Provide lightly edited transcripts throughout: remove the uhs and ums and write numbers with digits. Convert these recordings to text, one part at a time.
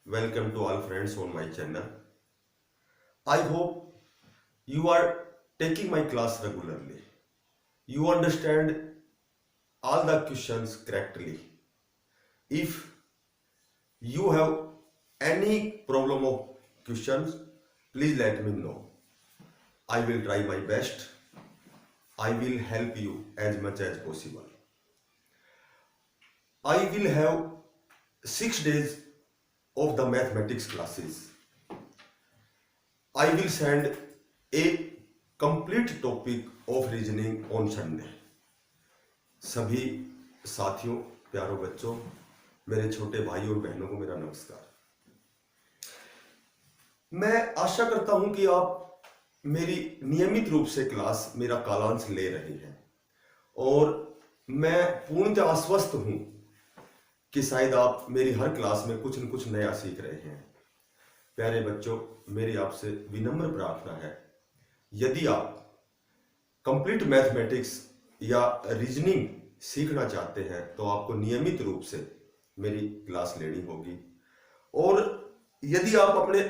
Welcome to all friends on my channel. I hope you are taking my class regularly. You understand all the questions correctly. If you have any problem of questions, please let me know. I will try my best. I will help you as much as possible. I will have 6 days of the mathematics classes. I will send a complete topic of reasoning on Sunday. सभी साथियों, प्यारों बच्चों, मेरे छोटे भाई और बहनों को मेरा नमस्कार। मैं आशा करता हूं कि आप मेरी नियमित रूप से क्लास, मेरा कालांश ले रहे हैं और मैं पूर्णतः आश्वस्त हूं कि शायद आप मेरी हर क्लास में कुछ न कुछ नया सीख रहे हैं। प्यारे बच्चों, मेरी आपसे विनम्र प्रार्थना है, यदि आप कंप्लीट मैथमेटिक्स या रीजनिंग सीखना चाहते हैं तो आपको नियमित रूप से मेरी क्लास लेनी होगी। और यदि आप अपने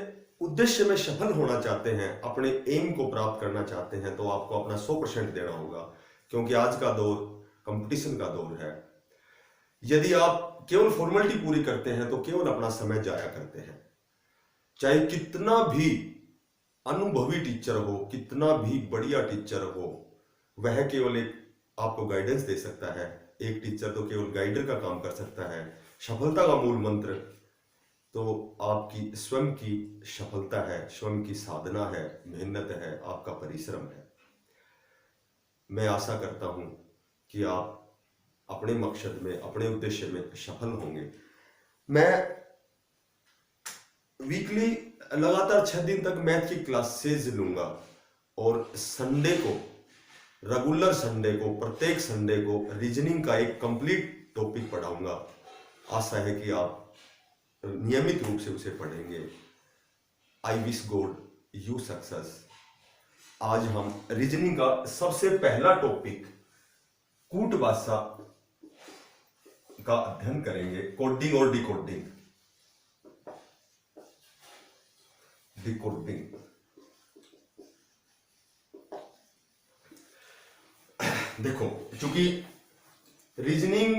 उद्देश्य में सफल होना चाहते हैं, अपने एम को प्राप्त करना चाहते हैं, तो आपको अपना 100% देना होगा, क्योंकि आज का दौर कंपटीशन का दौर है। यदि आप केवल फॉर्मेलिटी पूरी करते हैं तो केवल अपना समय जाया करते हैं। चाहे कितना भी अनुभवी टीचर हो, कितना भी बढ़िया टीचर हो, वह केवल एक आपको गाइडेंस दे सकता है। एक टीचर तो केवल गाइडर का काम कर सकता है। सफलता का मूल मंत्र तो आपकी स्वयं की सफलता है, स्वयं की साधना है, मेहनत है, आपका परिश्रम है। मैं आशा करता हूं कि आप अपने मकसद में, अपने उद्देश्य में सफल होंगे। मैं वीकली लगातार 6 दिन तक मैथ की क्लासेज लूंगा और संडे को, रेगुलर संडे को, प्रत्येक संडे को रीजनिंग का एक कंप्लीट टॉपिक पढ़ाऊंगा। आशा है कि आप नियमित रूप से उसे पढ़ेंगे। I wish God you success. आज हम रीजनिंग का सबसे पहला टॉपिक कूट भाषा का अध्ययन करेंगे, कोडिंग और डिकोडिंग। देखो, चूंकि रीजनिंग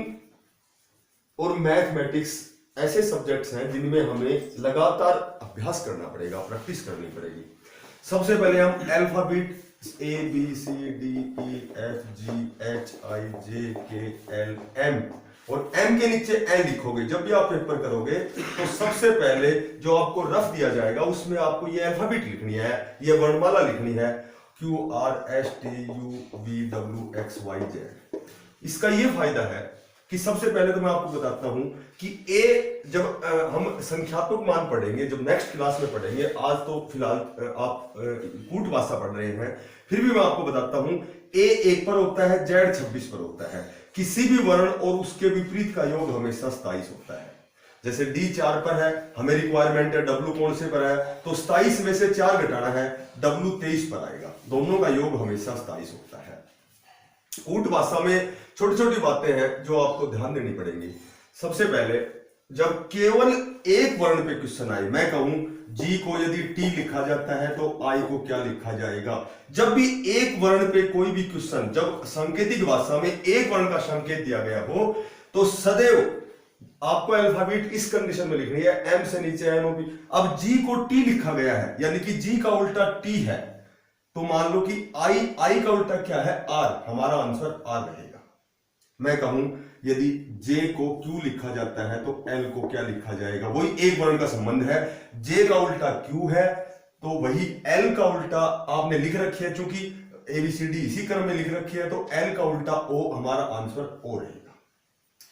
और मैथमेटिक्स ऐसे सब्जेक्ट्स हैं जिनमें हमें लगातार अभ्यास करना पड़ेगा, प्रैक्टिस करनी पड़ेगी। सबसे पहले हम अल्फाबेट ABCDEFGHIJKL M और M के नीचे N लिखोगे। जब भी आप पेपर करोगे तो सबसे पहले जो आपको रफ दिया जाएगा उसमें आपको ये अल्फाबेट लिखनी है, ये वर्णमाला लिखनी है, QRSTUVWXYZ। इसका ये फायदा है कि सबसे पहले तो मैं आपको बताता हूं कि ए, जब हम संख्यात्मक मान पढ़ेंगे, जब नेक्स्ट क्लास में पढ़ेंगे, आज तो फिलहाल आप कूट भाषा पढ़ रहे हैं, फिर भी मैं आपको बताता हूं, ए 1 पर होता है, जेड 26 पर होता है। किसी भी वर्ण और उसके विपरीत का योग हमेशा 27 होता है। जैसे डी 4 पर है, हमें रिक्वायरमेंट है डब्ल्यू कौन से पर है, तो 27 में से 4 घटाना है, डब्ल्यू 23 पर आएगा। दोनों का योग हमेशा 27 होता है। कूट भाषा में छोटी छोटी बातें हैं जो आपको ध्यान देनी पड़ेंगी। सबसे पहले, जब केवल एक वर्ण पे क्वेश्चन आए, मैं कहूं जी को यदि टी लिखा जाता है तो आई को क्या लिखा जाएगा। जब भी एक वर्ण पे कोई भी क्वेश्चन, जब सांकेतिक भाषा में एक वर्ण का संकेत दिया गया हो, तो सदैव आपको अल्फाबेट इस कंडीशन में लिखनी है, एम से नीचे एन ओ पी। अब जी को टी लिखा गया है, यानी कि जी का उल्टा टी है, तो मान लो कि आई का उल्टा क्या है, आर। हमारा आंसर आर रहेगा। मैं कहूं यदि जे को क्यू लिखा जाता है तो एल को क्या लिखा जाएगा। वही एक वर्ण का संबंध है। जे का उल्टा क्यू है तो वही एल का उल्टा आपने लिख रखी है, चूंकि एबीसीडी इसी क्रम में लिख रखी है, तो एल का उल्टा ओ, हमारा आंसर ओ रहेगा।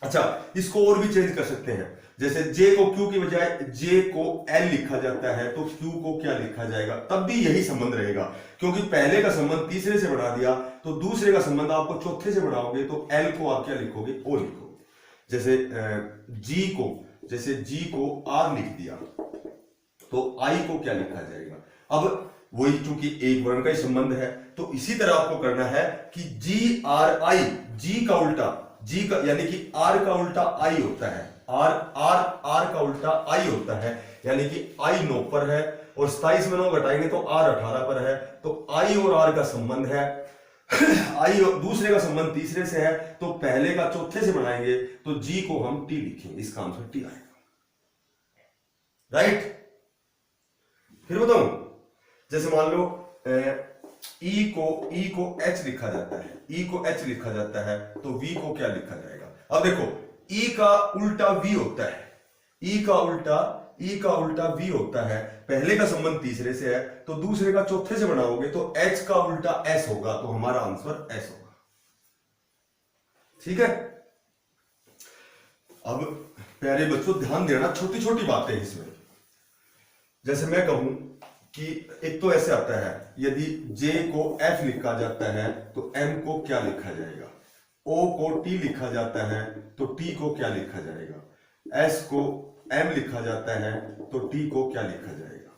अच्छा, इसको और भी चेंज कर सकते हैं। जैसे जे को क्यू की बजाय जे को एल लिखा जाता है तो क्यू को क्या लिखा जाएगा, तब भी यही संबंध रहेगा, क्योंकि पहले का संबंध तीसरे से बढ़ा दिया तो दूसरे का संबंध आपको चौथे से बढ़ाओगे तो एल को आप क्या लिखोगे, ओ लिखोगे। जैसे जी को आर लिख दिया तो आई को क्या लिखा जाएगा। अब वही, चूंकि एक वर्ण का ही संबंध है, तो इसी तरह आपको करना है कि जी आर आई, जी का उल्टा, जी का यानी कि आर का उल्टा आई होता है, आर का उल्टा आई होता है। यानी कि I 9 पर है और 27 में 9 घटाएंगे तो R 18 पर है, तो I और R का संबंध है I और दूसरे का संबंध तीसरे से है, तो पहले का चौथे से बनाएंगे तो G को हम T लिखेंगे, इसका आंसर T आएगा, राइट। फिर बताऊं, जैसे मान लो E को H लिखा जाता है, E को H लिखा जाता है, तो V को क्या लिखा जाएगा। अब देखो E का उल्टा V होता है, E का उल्टा V होता है, पहले का संबंध तीसरे से है तो दूसरे का चौथे से बनाओगे तो H का उल्टा S होगा, तो हमारा आंसर S होगा, ठीक है। अब प्यारे बच्चों ध्यान देना, छोटी छोटी बातें इसमें, जैसे मैं कहूं कि एक तो ऐसे आता है, यदि J को F लिखा जाता है तो M को क्या लिखा जाएगा, O को T लिखा जाता है तो T को क्या लिखा जाएगा, S को M लिखा जाता है तो T को क्या लिखा जाएगा।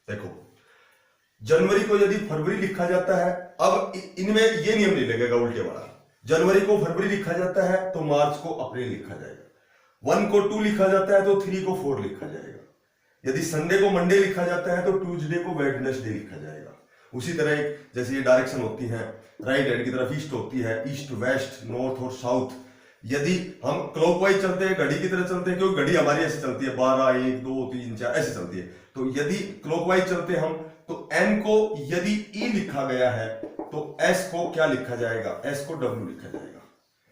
देखो जनवरी को यदि फरवरी लिखा जाता है, अब इनमें ये नियम नहीं लगेगा उल्टे वाला, जनवरी को फरवरी लिखा जाता है तो मार्च को अप्रैल लिखा जाएगा, 1 को 2 लिखा जाता है तो 3 को 4 लिखा जाएगा, यदि संडे को मंडे लिखा जाता है तो ट्यूसडे को वेडनेसडे लिखा जाएगा। उसी तरह जैसे ये डायरेक्शन होती है, राइट हैंड की तरफ ईस्ट होती है, ईस्ट वेस्ट नॉर्थ और साउथ, यदि हम क्लॉकवाइज चलते हैं, घड़ी की तरह चलते हैं, क्योंकि घड़ी हमारी ऐसे चलती है 12 1 2 3 4 ऐसे चलती है, तो यदि क्लॉकवाइज चलते हैं हम तो N को यदि E लिखा गया है तो S को क्या लिखा जाएगा, S को W लिखा जाएगा।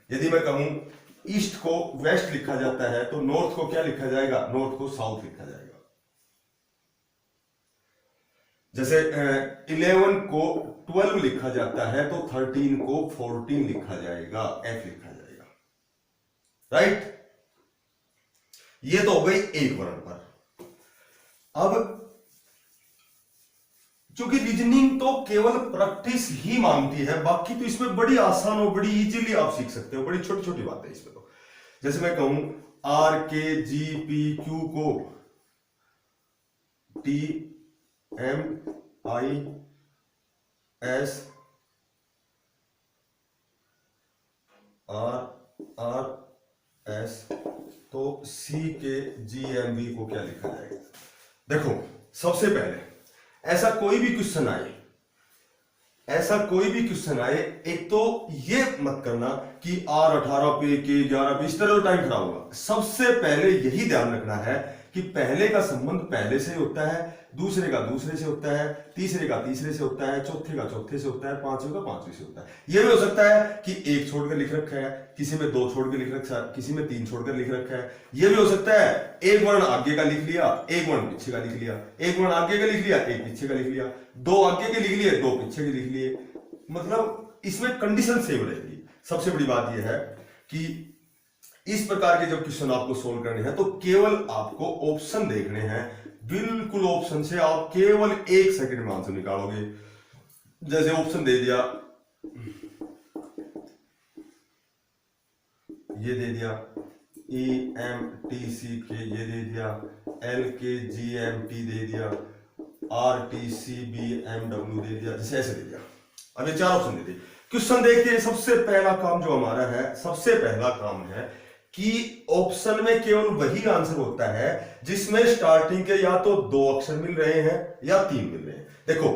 यदि मैं कहूं ईस्ट को वेस्ट लिखा जाता है तो नॉर्थ को क्या लिखा जाएगा, नॉर्थ को साउथ लिखा जाएगा। जैसे 11 को 12 लिखा जाता है तो 13 को 14 लिखा जाएगा, F लिखा जाएगा, राइट। ये तो हो गई एक वर्ण पर। अब चूंकि रीजनिंग तो केवल प्रैक्टिस ही मांगती है, बाकी तो इसमें बड़ी आसान और बड़ी इजीली आप सीख सकते हो, बड़ी छोटी छोटी बातें इसमें। तो जैसे मैं कहूं R K G P Q को T M I S R S, तो C के G M V को क्या लिखा जाएगा। देखो सबसे पहले ऐसा कोई भी क्वेश्चन आए, एक तो ये मत करना कि R 18 पे K 11 पे, इस तरह टाइम खराब होगा। सबसे पहले यही ध्यान रखना है कि पहले का संबंध पहले से होता है, दूसरे का दूसरे से होता है, तीसरे का तीसरे से होता है, चौथे का चौथे से होता है, पांचवें का पांचवें से होता है। यह भी हो सकता है कि एक छोड़कर लिख रखा है, किसी में 2 छोड़कर लिख रखा है, किसी में 3 छोड़कर लिख रखा है। यह भी हो सकता है एक वर्ण आगे का लिख लिया, एक वर्ण पीछे का लिख लिया, एक वर्ण आगे का लिख लिया, एक पीछे का लिख लिया, 2 आगे के लिख लिए, 2 पीछे के लिख लिए, मतलब इसमें कंडीशन सेम रहेगी। सबसे बड़ी बात यह है कि इस प्रकार के जब क्वेश्चन आपको सोल्व करने हैं तो केवल आपको ऑप्शन देखने हैं, बिल्कुल ऑप्शन से आप केवल 1 सेकंड में आंसर निकालोगे। जैसे ऑप्शन दे दिया, ये दे दिया E M T C K, ये दे दिया L K G M T दे दिया, R T C B M W दे दिया, जैसे ऐसे दे दिया। अब ये 4 ऑप्शन दे दिए। क्वेश्चन देखिए, सबसे पहला काम जो हमारा है, सबसे पहला काम है कि ऑप्शन में केवल वही आंसर होता है जिसमें स्टार्टिंग के या तो 2 अक्षर मिल रहे हैं या 3 मिल रहे हैं। देखो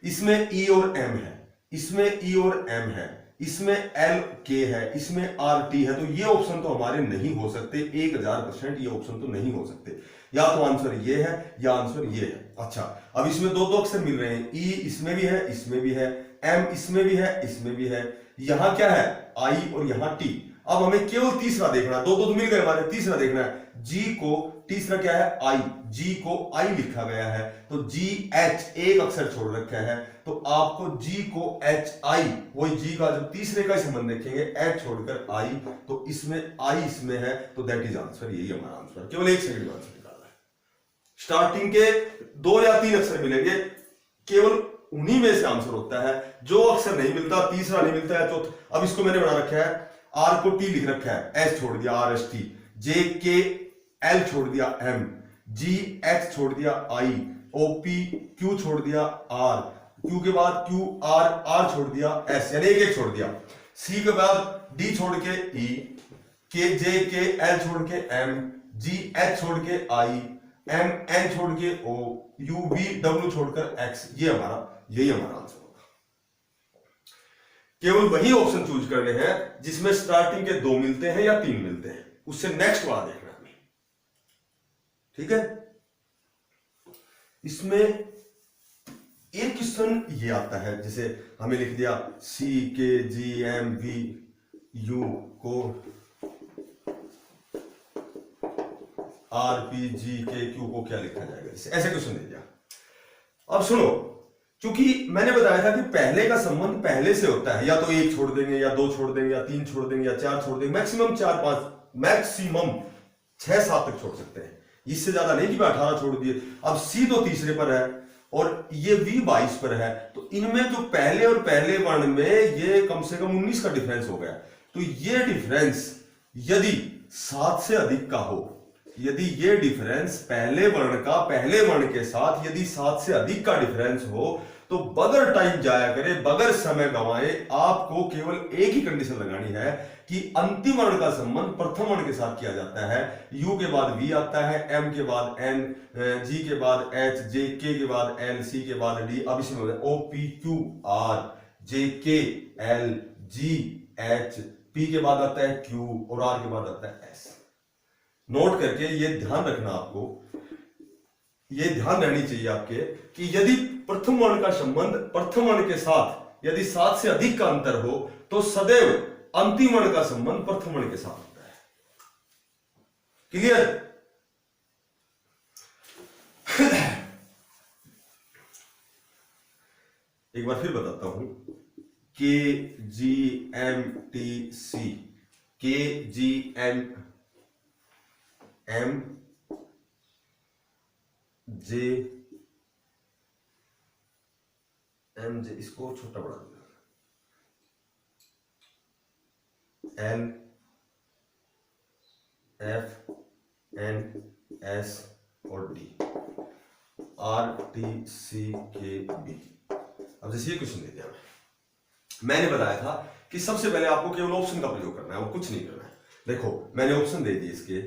इसमें E और M है, इसमें E और M है, इसमें L K है, इसमें R T है, तो ये ऑप्शन तो हमारे नहीं हो सकते। 1000% ये ऑप्शन तो नहीं हो सकते। या तो आंसर ये है या आंसर ये है। अच्छा, अब इसमें 2 अक्षर मिल रहे हैं, E इसमें भी है, इसमें भी है, M इसमें भी है, इसमें भी है, यहां क्या है I और यहां T। अब हमें केवल तीसरा देखना है, 2 तो मिल गए हमारे, तीसरा देखना है। G को तीसरा क्या है I, G को I लिखा गया है, तो G H एक अक्षर छोड़ रखा है, तो आपको G को H I, वही G का जब तीसरे का संबंध देखेंगे H छोड़कर I, तो इसमें I इसमें है, तो दैट इज आंसर। यही हमारा आंसर, केवल 1 सेकंड में आंसर निकालना है। स्टार्टिंग के 2 या 3 अक्षर मिलेंगे, केवल उन्हीं में से आंसर होता है। जो अक्षर नहीं मिलता, तीसरा नहीं मिलता है, चौथा। अब इसको मैंने बना रखा है, R को T लिख रखा है, S छोड़ दिया R S T, J K L छोड़ दिया M, G H छोड़ दिया I, O P Q छोड़ दिया R, Q के बाद Q R R छोड़ दिया S, यानी एक छोड़ दिया। C के बाद D छोड़ के E, K J K L छोड़ के M, G H छोड़ के I, एम एन छोड़ के ओ, यू वी डब्ल्यू छोड़कर एक्स, यही हमारा आंसर होगा। केवल वही ऑप्शन चूज करने हैं जिसमें स्टार्टिंग के 2 मिलते हैं या 3 मिलते हैं, उससे नेक्स्ट वाला देखना है हमें। ठीक है, इसमें एक क्वेश्चन ये आता है, जैसे हमें लिख दिया सी K G M we you को आर पी जी के क्यू को क्या लिखा जाएगा, ऐसे क्वेश्चन दे दिया। अब सुनो, क्योंकि मैंने बताया था कि पहले का संबंध पहले से होता है, या तो 1 छोड़ देंगे या 2 छोड़ देंगे या 3 छोड़ देंगे या 4 छोड़ देंगे, मैक्सिमम 4 5, मैक्सिमम 6 7 तक छोड़ सकते हैं, इससे ज्यादा नहीं कि मैं 18 छोड़ दिए। अब सी तो तीसरे पर है और ये वी 22 पर है, तो इनमें जो पहले और पहले वर्ण में ये कम से कम 19 का डिफरेंस हो गया। तो ये डिफरेंस यदि 7 से अधिक का हो, यदि ये डिफरेंस पहले वर्ण का पहले वर्ण के साथ यदि 7 से अधिक का डिफरेंस हो, तो बगैर टाइम जाया करे, बगैर समय गंवाए, आपको केवल एक ही कंडीशन लगानी है कि अंतिम वर्ण का संबंध प्रथम वर्ण के साथ किया जाता है। यू के बाद वी आता है, एम के बाद एन, जी के बाद एच, जे के के बाद एल, सी के बाद डी। अब इसमें ओ पी क्यू आर, जे के एल, जी एच, पी के बाद आता है क्यू और आर के बाद आता है एस। नोट करके ये ध्यान रखना, आपको ये ध्यान रहनी चाहिए आपके कि यदि प्रथम वर्ण का संबंध प्रथम वर्ण के साथ यदि 7 से अधिक का अंतर हो, तो सदैव अंतिम वर्ण का संबंध प्रथम वर्ण के साथ होता है। क्लियर? एक बार फिर बताता हूं, के G M T C, K G M M J M J, इसको छोटा बड़ा दिया, एल एफ एन एस और D, R T C K B. अब जैसे ये क्वेश्चन दे दिया मैंने बताया था कि सबसे पहले आपको केवल ऑप्शन का प्रयोग करना है और कुछ नहीं करना है। देखो मैंने ऑप्शन दे दिए इसके,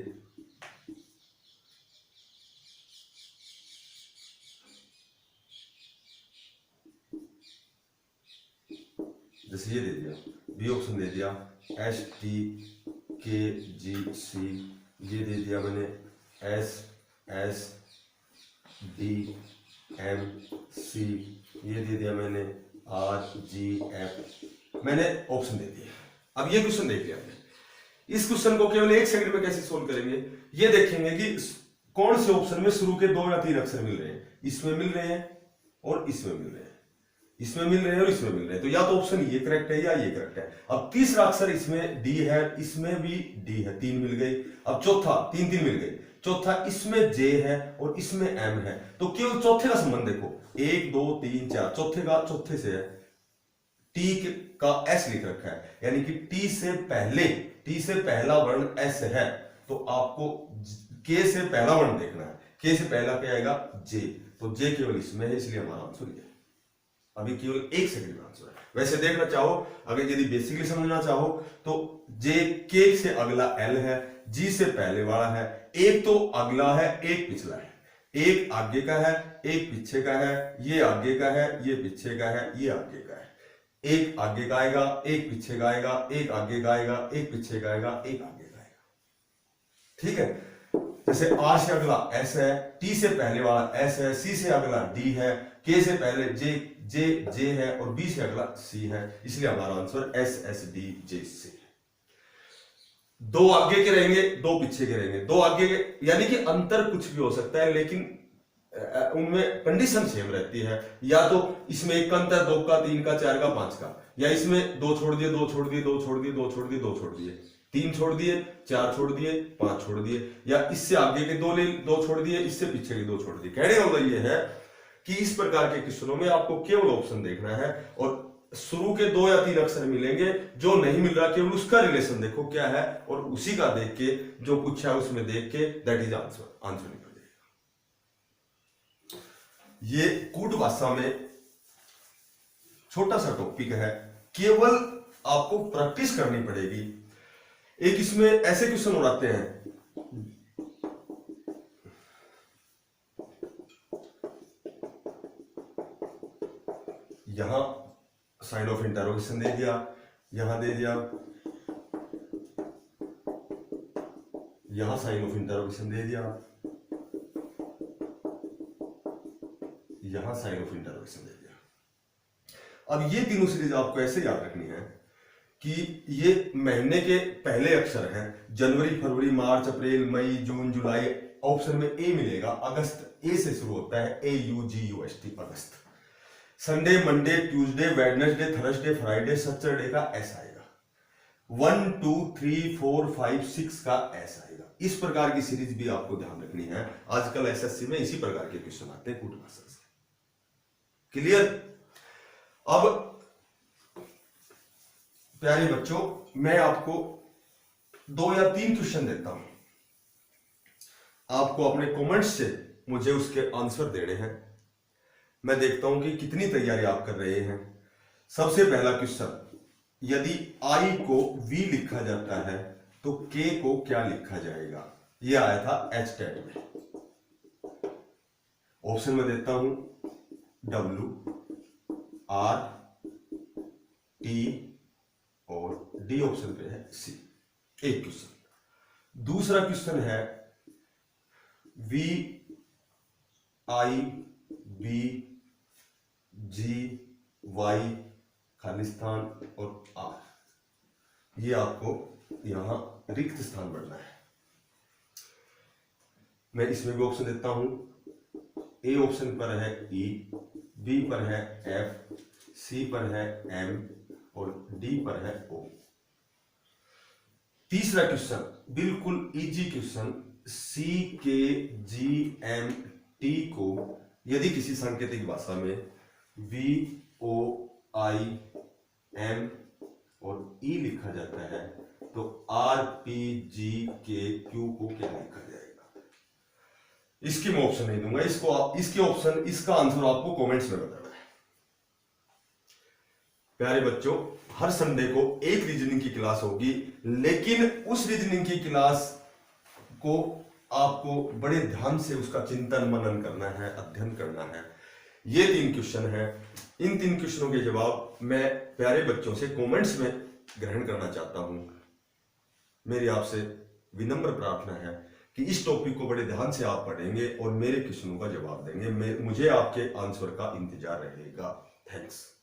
जैसे ये दे दिया, बी ऑप्शन दे दिया, एस टी के जी सी, ये दे दिया मैंने S S D M C, ये दे दिया मैंने आर जी एफ, मैंने ऑप्शन दे दिया। अब ये क्वेश्चन देख लिया आपने, इस क्वेश्चन को केवल 1 सेकंड में कैसे सोल्व करेंगे, ये देखेंगे कि कौन से ऑप्शन में शुरू के 2 या 3 अक्षर मिल रहे हैं, इसमें मिल रहे हैं और इसमें मिल रहे हैं, इसमें मिल रहे हैं और इसमें मिल रहे हैं, तो या तो ऑप्शन ये करेक्ट है या ये करेक्ट है। अब तीसरा अक्षर इसमें डी है, इसमें भी डी है, 3 मिल गई। अब चौथा, 3 3 मिल गई, चौथा इसमें जे है और इसमें एम है, तो केवल चौथे का संबंध देखो, 1 2 3 4, चौथे का चौथे से है, टी का एस लिख रखा है, यानी कि टी से पहला वर्ण एस है, तो आपको के से पहला वर्ण देखना है, के से पहला क्या आएगा, जे, तो जे केवल इसमें है, इसलिए हमारा आंसर ये है। अभी केवल 1 सेकंड में आंसर है। वैसे देखना चाहो, अगर यदि बेसिकली समझना चाहो, तो जे के से अगला एल है, जी से पहले वाला है, एक तो अगला है एक पिछला है, एक आगे का है एक पीछे का है, ये आगे का है ये पीछे का है, ये आगे का है, एक आगे का आएगा एक पीछे का आएगा, एक आगे का आएगा एक पीछे का आएगा, एक आगे का आएगा। ठीक है, जैसे आर से अगला एस है, टी से पहले वाला एस है, सी से अगला डी है, के से पहले जे है और बी से अगला सी है, इसलिए हमारा answer S S D J C है। 2 आगे के रहेंगे 2 पीछे के रहेंगे, 2 आगे के यानी कि अंतर कुछ भी हो सकता है, लेकिन उनमें कंडीशन सेम रहती है, या तो इसमें 1 का अंतर, 2 का, 3 का, 4 का, 5 का, या इसमें 2 छोड़ दिए 2 छोड़ दिए 2 छोड़ दिए 2 छोड़ दिए 2 छोड़ दिए, 3 छोड़ दिए 4 छोड़ दिए 5 छोड़ दिए, या इससे आगे के 2 छोड़ दिए, इससे पीछे के 2 छोड़ दिए। कहने का मतलब ये है कि इस प्रकार के क्वेश्चनों में आपको केवल ऑप्शन देखना है और शुरू के 2 या 3 अक्षर मिलेंगे, जो नहीं मिल रहा केवल उसका रिलेशन देखो क्या है, और उसी का देख के जो पूछा है उसमें देख के दैट इज आंसर निकल जाएगा। ये कूट भाषा में छोटा सा टॉपिक है, केवल आपको प्रैक्टिस करनी पड़ेगी। एक इसमें ऐसे क्वेश्चन उड़ाते हैं, यहां साइन ऑफ इंटरोगेशन दे दिया, यहां दे दिया, यहां साइन ऑफ इंटरोगेशन दे दिया, यहां साइन ऑफ इंटरोगेशन दे दिया। अब ये तीनों सीरीज आपको ऐसे याद रखनी है कि ये महीने के पहले अक्षर हैं, जनवरी, फरवरी, मार्च, अप्रैल, मई, जून, जुलाई। ऑप्शन में ए मिलेगा, अगस्त ए से शुरू होता है, AUGUST, अगस्त। Sunday, Monday, Tuesday, Wednesday, Thursday, Friday, Saturday का एस आएगा। 1 2 3 4 5 6 का एस आएगा। इस प्रकार की सीरीज भी आपको ध्यान रखनी है। आजकल SSC में इसी प्रकार के क्वेश्चन आते हैं कूट भाषा से। क्लियर? अब प्यारे बच्चों, मैं आपको 2 या 3 क्वेश्चन देता हूं, आपको अपने कमेंट्स से मुझे उसके आंसर देने हैं। मैं देखता हूं कि कितनी तैयारी आप कर रहे हैं। सबसे पहला क्वेश्चन, यदि I को V लिखा जाता है तो K को क्या लिखा जाएगा? यह आया था HTET में। ऑप्शन में देता हूं W, R, T और डी ऑप्शन पे है C। एक क्वेश्चन। दूसरा क्वेश्चन है V, I, B, G, Y, Khalistan और R। ये आपको यहां रिक्त स्थान बढ़ना है। मैं इसमें भी ऑप्शन देता हूं। ए ऑप्शन पर है E, B पर है F, C पर है M और D पर है O। तीसरा क्वेश्चन बिल्कुल इजी क्वेश्चन, CKGMT को यदि किसी सांकेतिक भाषा में VOIM और E लिखा जाता है तो RPGKQ को क्या लिखा जाएगा? इसकी मैं ऑप्शन नहीं दूंगा, इसके ऑप्शन, इसका आंसर आपको कमेंट्स में बताना है। प्यारे बच्चों, हर संडे को एक रीजनिंग की क्लास होगी, लेकिन उस रीजनिंग की क्लास को आपको बड़े ध्यान से उसका चिंतन मनन करना है, अध्ययन करना है। ये 3 क्वेश्चन हैं। इन 3 क्वेश्चनों के जवाब मैं प्यारे बच्चों से कमेंट्स में ग्रहण करना चाहता हूं। मेरी आपसे विनम्र प्रार्थना है कि इस टॉपिक को बड़े ध्यान से आप पढ़ेंगे और मेरे क्वेश्चनों का जवाब देंगे। मुझे आपके आंसर का इंतजार रहेगा। थैंक्स।